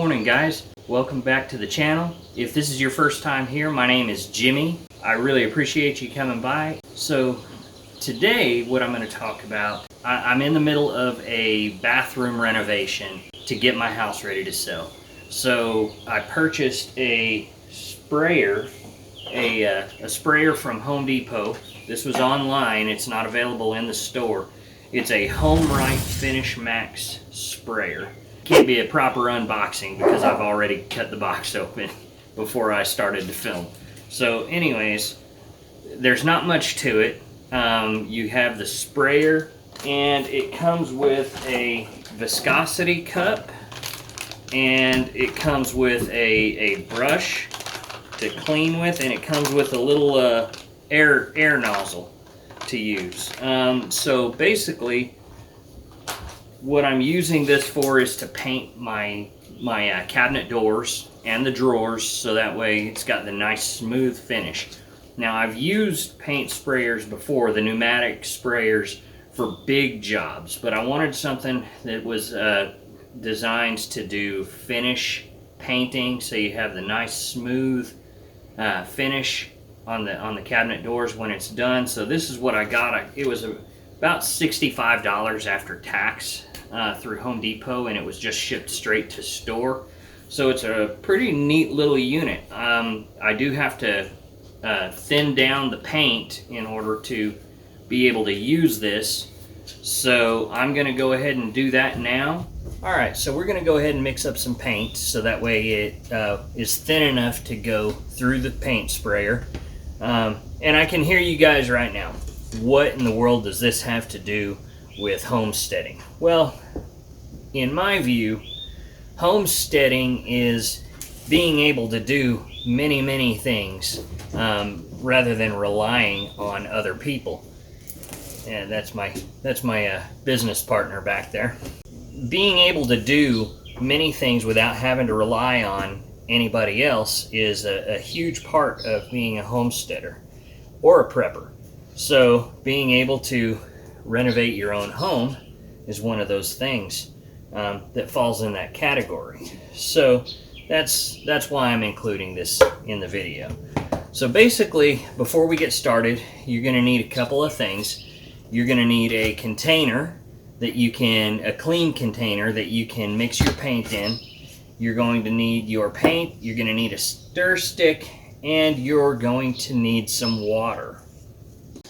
morning, guys. Welcome back to the channel. If this is your first time here, my name is Jimmy. I really appreciate you coming by. So today what I'm going to talk about, I'm in the middle of a bathroom renovation to get my house ready to sell. So I purchased a sprayer, a sprayer from Home Depot. This was online. It's not available in the store. It's a Home Right Finish Max sprayer. Can't be a proper unboxing because I've already cut the box open before I started to film. So anyways, there's not much to it. You have the sprayer and it comes with a viscosity cup and it comes with a brush to clean with, and it comes with a little air nozzle to use. So basically what I'm using this for is to paint my cabinet doors and the drawers, so that way it's got the nice smooth finish. Now I've used paint sprayers before, the pneumatic sprayers, for big jobs, but I wanted something that was designed to do finish painting, so you have the nice smooth finish on the cabinet doors when it's done. So this is what I got. It was about $65 after tax through Home Depot, and it was just shipped straight to store. So it's a pretty neat little unit. I do have to thin down the paint in order to be able to use this. So I'm going to go ahead and do that now. Alright, so we're going to go ahead and mix up some paint so that way it is thin enough to go through the paint sprayer. And I can hear you guys right now. What in the world does this have to do with homesteading? Well, in my view, homesteading is being able to do many things rather than relying on other people. And that's my business partner back there. Being able to do many things without having to rely on anybody else is a huge part of being a homesteader or a prepper. So being able to renovate your own home is one of those things that falls in that category. So that's why I'm including this in the video. So basically, before we get started, you're going to need a couple of things. You're going to need a container that you can, a clean container that you can mix your paint in. You're going to need your paint, you're going to need a stir stick, and you're going to need some water.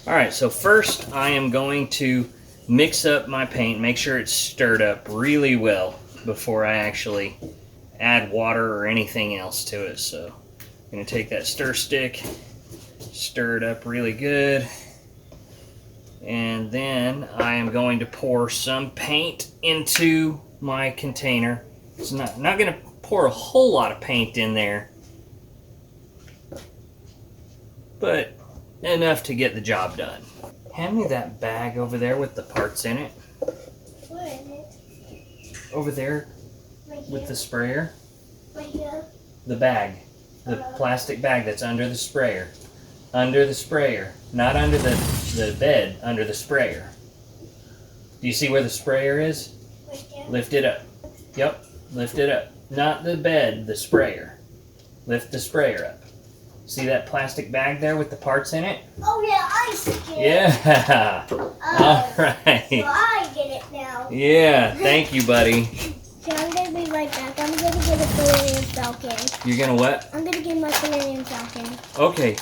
Alright, so first I am going to mix up my paint, make sure it's stirred up really well before I actually add water or anything else to it. So I'm going to take that stir stick, stir it up really good, and then I am going to pour some paint into my container. It's not going to pour a whole lot of paint in there, but enough to get the job done. Hand me that bag over there with the parts in it. Where is it? Over there, Right with here. the sprayer. Right here. The bag. The plastic bag that's under the sprayer. Under the sprayer. Not under the bed, under the sprayer. Do you see where the sprayer is? Right here. Lift it up. Yep, lift it up. Not the bed, the sprayer. Lift the sprayer up. See that plastic bag there with the parts in it? Oh yeah, I see it. Yeah. Oh, Alright. so I get it now. Yeah, thank you, buddy. So I'm gonna be right back. I'm gonna get a Valerian Falcon. You're gonna what? I'm gonna get my Valerian Falcon. Okay.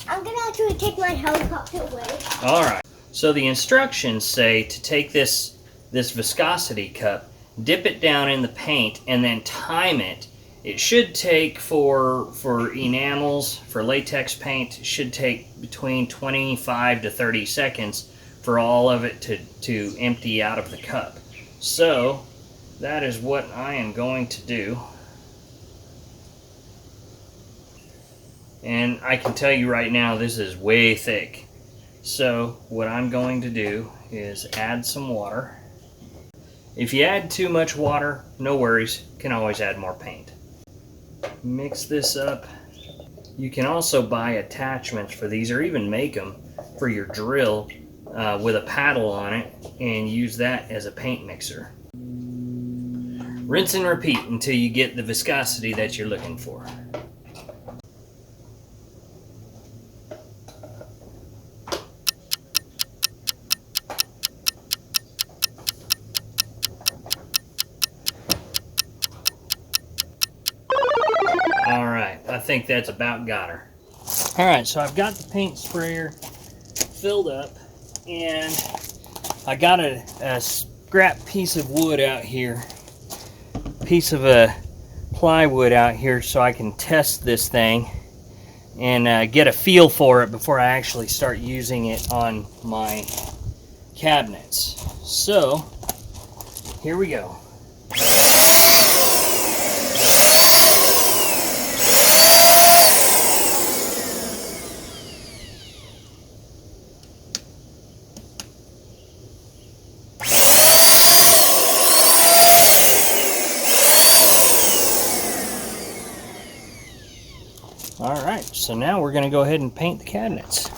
I'm gonna actually take my helicopter away. Alright. So the instructions say to take this viscosity cup, dip it down in the paint, and then time it. It should take, for enamels, for latex paint, it should take between 25 to 30 seconds for all of it to empty out of the cup. So that is what I am going to do. And I can tell you right now, this is way thick. So what I'm going to do is add some water. If you add too much water, no worries, you can always add more paint. Mix this up. You can also buy attachments for these, or even make them for your drill with a paddle on it, and use that as a paint mixer. Rinse and repeat until you get the viscosity that you're looking for. Alright, I think that's about got her. Alright, so I've got the paint sprayer filled up, and I got a scrap piece of wood out here, piece of a plywood out here, so I can test this thing and get a feel for it before I actually start using it on my cabinets. So, here we go. Alright, so now we're going to go ahead and paint the cabinets.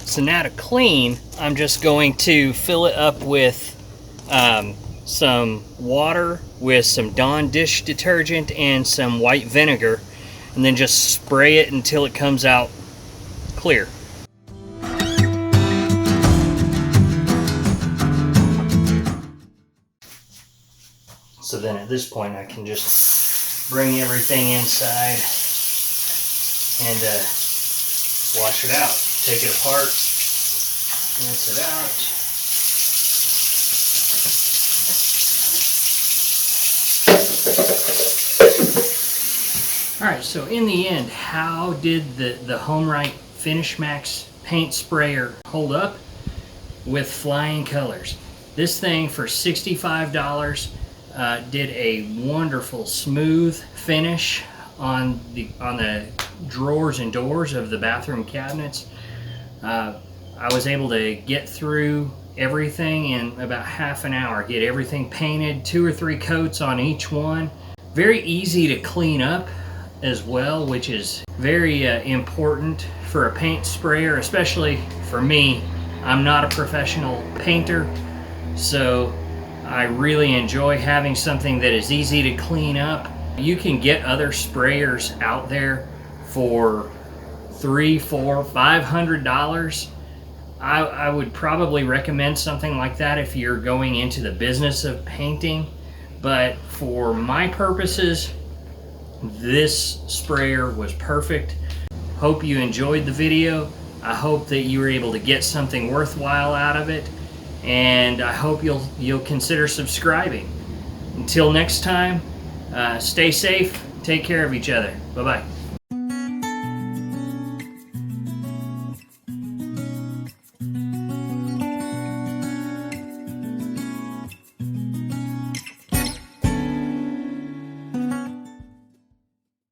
So now to clean, I'm just going to fill it up with some water with some Dawn dish detergent and some white vinegar, and then just spray it until it comes out clear. So then at this point I can just bring everything inside and wash it out. Take it apart, rinse it out. Alright, so in the end, how did the HomeRite Finish Max paint sprayer hold up with flying colors? This thing for $65 did a wonderful smooth finish on the drawers and doors of the bathroom cabinets. I was able to get through everything in about half an hour, get everything painted, 2 or 3 coats on each one. Very easy to clean up as well, which is very important for a paint sprayer, especially for me. I'm not a professional painter, so I really enjoy having something that is easy to clean up. You can get other sprayers out there for $300, $400, $500. I would probably recommend something like that if you're going into the business of painting, but for my purposes, this sprayer was perfect. Hope you enjoyed the video. I hope that you were able to get something worthwhile out of it, and I hope you'll consider subscribing. Until next time, stay safe, take care of each other. Bye-bye.